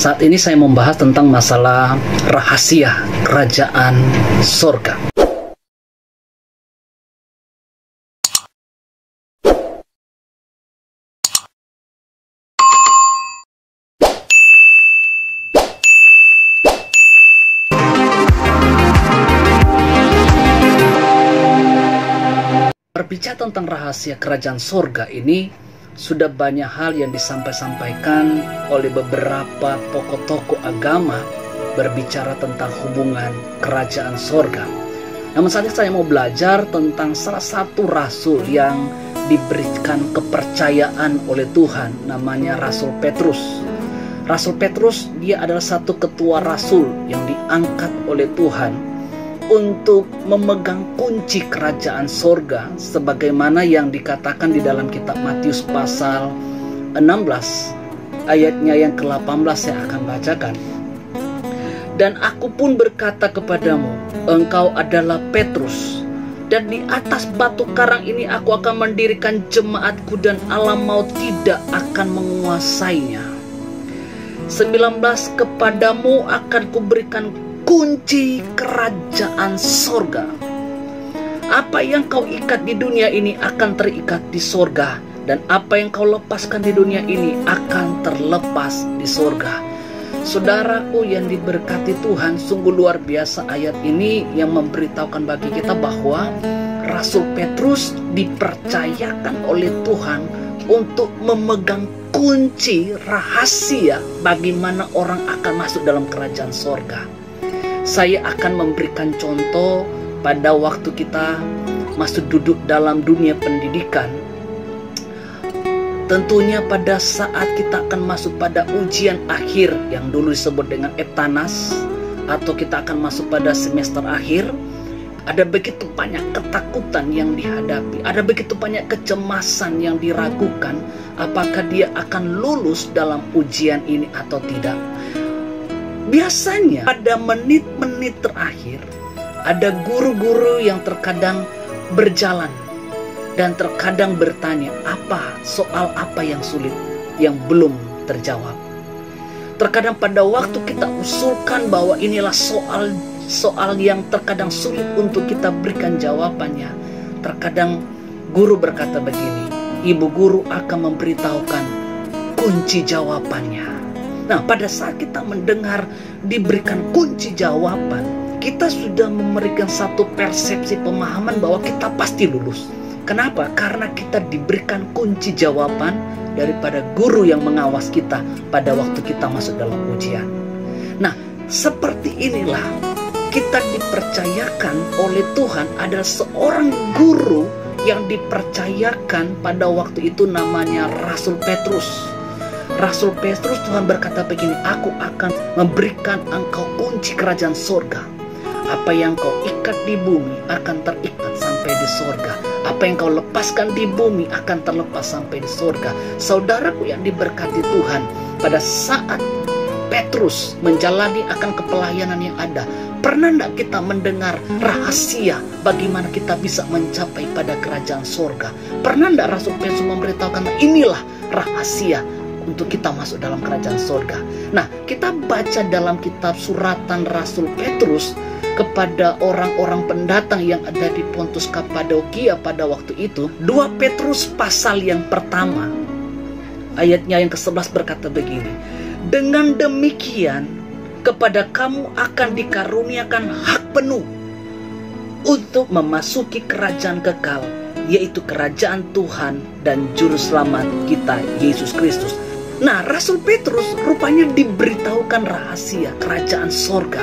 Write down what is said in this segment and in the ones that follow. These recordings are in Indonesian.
Saat ini saya membahas tentang masalah rahasia kerajaan sorga. Berbicara tentang rahasia kerajaan sorga ini, sudah banyak hal yang disampaikan oleh beberapa tokoh-tokoh agama berbicara tentang hubungan kerajaan sorga. Namun saat ini saya mau belajar tentang salah satu rasul yang diberikan kepercayaan oleh Tuhan, namanya Rasul Petrus. Rasul Petrus, dia adalah satu ketua rasul yang diangkat oleh Tuhan untuk memegang kunci kerajaan sorga, sebagaimana yang dikatakan di dalam kitab Matius pasal 16 ayatnya yang ke-18 saya akan bacakan. Dan aku pun berkata kepadamu, engkau adalah Petrus, dan di atas batu karang ini aku akan mendirikan jemaatku, dan alam maut tidak akan menguasainya. 19 Kepadamu akan kuberikan kunci kerajaan sorga. Apa yang kau ikat di dunia ini akan terikat di sorga, dan apa yang kau lepaskan di dunia ini akan terlepas di sorga. Saudaraku yang diberkati Tuhan, sungguh luar biasa ayat ini yang memberitahukan bagi kita bahwa Rasul Petrus dipercayakan oleh Tuhan untuk memegang kunci rahasia bagaimana orang akan masuk dalam kerajaan sorga. Saya akan memberikan contoh pada waktu kita masuk duduk dalam dunia pendidikan. Tentunya pada saat kita akan masuk pada ujian akhir yang dulu disebut dengan eptanas, atau kita akan masuk pada semester akhir, ada begitu banyak ketakutan yang dihadapi, ada begitu banyak kecemasan yang diragukan apakah dia akan lulus dalam ujian ini atau tidak. Biasanya pada menit-menit terakhir ada guru-guru yang terkadang berjalan dan terkadang bertanya, soal apa yang sulit yang belum terjawab. Terkadang pada waktu kita usulkan bahwa inilah soal yang terkadang sulit untuk kita berikan jawabannya, terkadang guru berkata begini, ibu guru akan memberitahukan kunci jawabannya. Nah, pada saat kita mendengar diberikan kunci jawaban, kita sudah memberikan satu persepsi pemahaman bahwa kita pasti lulus. Kenapa? Karena kita diberikan kunci jawaban daripada guru yang mengawas kita pada waktu kita masuk dalam ujian. Nah, seperti inilah kita dipercayakan oleh Tuhan, adalah seorang guru yang dipercayakan pada waktu itu, namanya Rasul Petrus. Rasul Petrus, Tuhan berkata begini, aku akan memberikan engkau kunci kerajaan sorga. Apa yang kau ikat di bumi akan terikat sampai di sorga. Apa yang kau lepaskan di bumi akan terlepas sampai di sorga. Saudaraku yang diberkati Tuhan, pada saat Petrus menjalani akan kepelayanan yang ada, pernah tidak kita mendengar rahasia bagaimana kita bisa mencapai pada kerajaan sorga? Pernah tidak Rasul Petrus memberitahukan, inilah rahasia untuk kita masuk dalam kerajaan sorga? Nah, kita baca dalam kitab suratan Rasul Petrus kepada orang-orang pendatang yang ada di Pontus Kapadokia pada waktu itu, 2 Petrus pasal yang pertama ayatnya yang ke-11 berkata begini, dengan demikian kepada kamu akan dikaruniakan hak penuh untuk memasuki kerajaan kekal, yaitu kerajaan Tuhan dan Juru Selamat kita, Yesus Kristus. Nah, Rasul Petrus rupanya diberitahukan rahasia kerajaan sorga,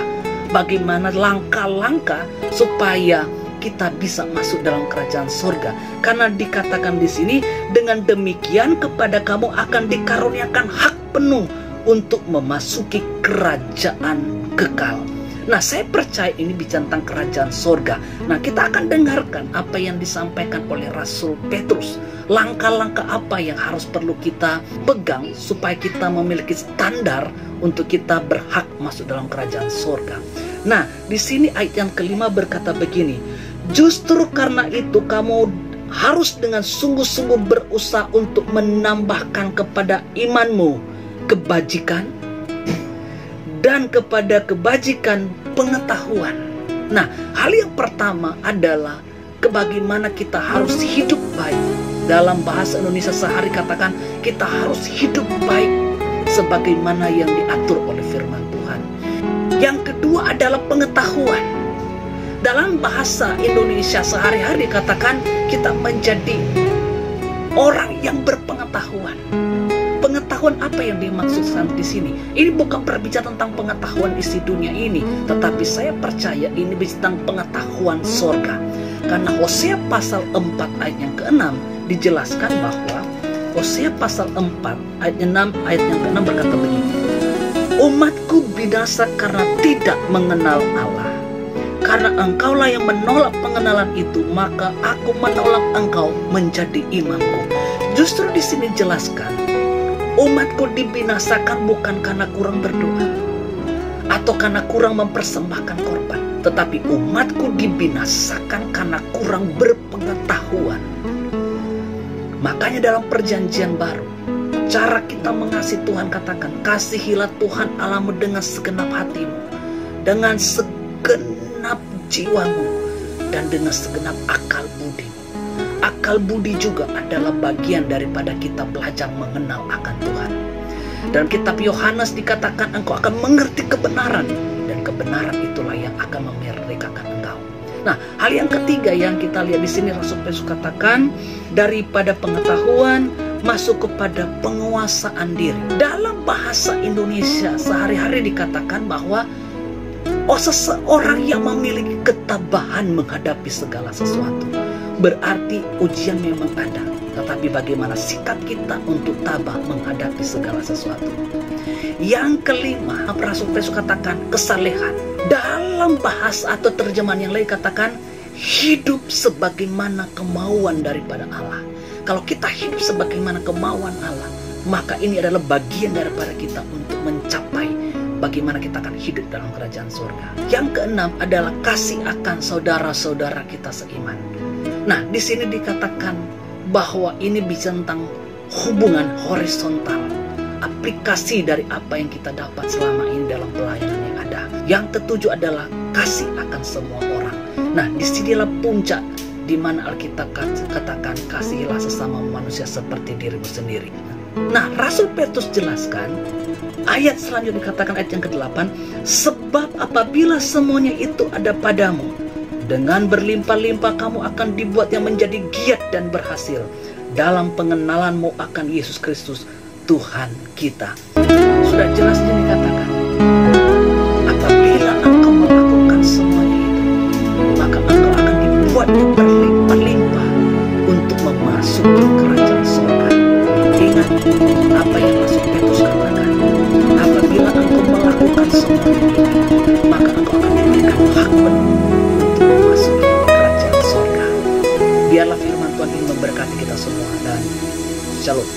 bagaimana langkah-langkah supaya kita bisa masuk dalam kerajaan sorga. Karena dikatakan di sini, dengan demikian kepada kamu akan dikaruniakan hak penuh untuk memasuki kerajaan kekal. Nah, saya percaya ini bicara tentang kerajaan sorga. Nah, kita akan dengarkan apa yang disampaikan oleh Rasul Petrus. Langkah-langkah apa yang harus perlu kita pegang supaya kita memiliki standar untuk kita berhak masuk dalam kerajaan sorga. Nah, di sini ayat yang kelima berkata begini, justru karena itu kamu harus dengan sungguh-sungguh berusaha untuk menambahkan kepada imanmu kebajikan, dan kepada kebajikan pengetahuan. Nah, hal yang pertama adalah bagaimana kita harus hidup baik. Dalam bahasa Indonesia sehari katakan kita harus hidup baik sebagaimana yang diatur oleh firman Tuhan. Yang kedua adalah pengetahuan. Dalam bahasa Indonesia sehari-hari katakan kita menjadi orang yang berpengetahuan. Pengetahuan apa yang dimaksudkan di sini? Ini bukan berbicara tentang pengetahuan isi dunia ini, tetapi saya percaya ini bicara tentang pengetahuan sorga. Karena Hosea pasal 4 ayat yang ke-6 dijelaskan bahwa Hosea pasal 4 ayat 6 ayat yang ke-6 berkata begini, umatku binasa karena tidak mengenal Allah. Karena engkaulah yang menolak pengenalan itu, maka aku menolak engkau menjadi imamku. Justru di sini jelaskan, umatku dibinasakan bukan karena kurang berdoa atau karena kurang mempersembahkan korban, tetapi umatku dibinasakan karena kurang berpengetahuan. Makanya dalam perjanjian baru, cara kita mengasihi Tuhan katakan, kasihilah Tuhan Allahmu dengan segenap hatimu, dengan segenap jiwamu, dan dengan segenap akal budimu. Akal budi juga adalah bagian daripada kita belajar mengenal akan Tuhan. Dan kitab Yohanes dikatakan engkau akan mengerti kebenaran, dan kebenaran itulah yang akan memerdekakan engkau. Nah, hal yang ketiga yang kita lihat di sini Rasul Petrus katakan, daripada pengetahuan masuk kepada penguasaan diri. Dalam bahasa Indonesia sehari-hari dikatakan bahwa seseorang yang memiliki ketabahan menghadapi segala sesuatu. Berarti ujian memang ada, tetapi bagaimana sikap kita untuk tabah menghadapi segala sesuatu. Yang kelima, Rasul Petrus katakan kesalehan. Dalam bahasa atau terjemahan yang lain katakan hidup sebagaimana kemauan daripada Allah. Kalau kita hidup sebagaimana kemauan Allah, maka ini adalah bagian daripada kita untuk mencapai bagaimana kita akan hidup dalam kerajaan surga. Yang keenam adalah kasih akan saudara-saudara kita seiman. Nah, di sini dikatakan bahwa ini bicara tentang hubungan horizontal, aplikasi dari apa yang kita dapat selama ini dalam pelayanan yang ada. Yang ketujuh adalah kasih akan semua orang. Nah, disinilah puncak di mana Alkitab katakan kasihilah sesama manusia seperti dirimu sendiri. Nah, Rasul Petrus jelaskan ayat selanjutnya dikatakan ayat yang ke-8, sebab apabila semuanya itu ada padamu, dengan berlimpah-limpah kamu akan dibuat yang menjadi giat dan berhasil dalam pengenalanmu akan Yesus Kristus Tuhan kita. Sudah jelas dikatakan, apabila engkau melakukan semuanya itu, maka engkau akan dibuat yang berlimpah-limpah untuk memasuki kerajaan surga. Ingat apa yang Rasul Petrus katakan, apabila engkau melakukan semuanya ini, maka engkau akan diberikan hak penuh untuk memasuki kerajaan surga. Biarlah firman Tuhan ini memberkati kita semua, dan shalom.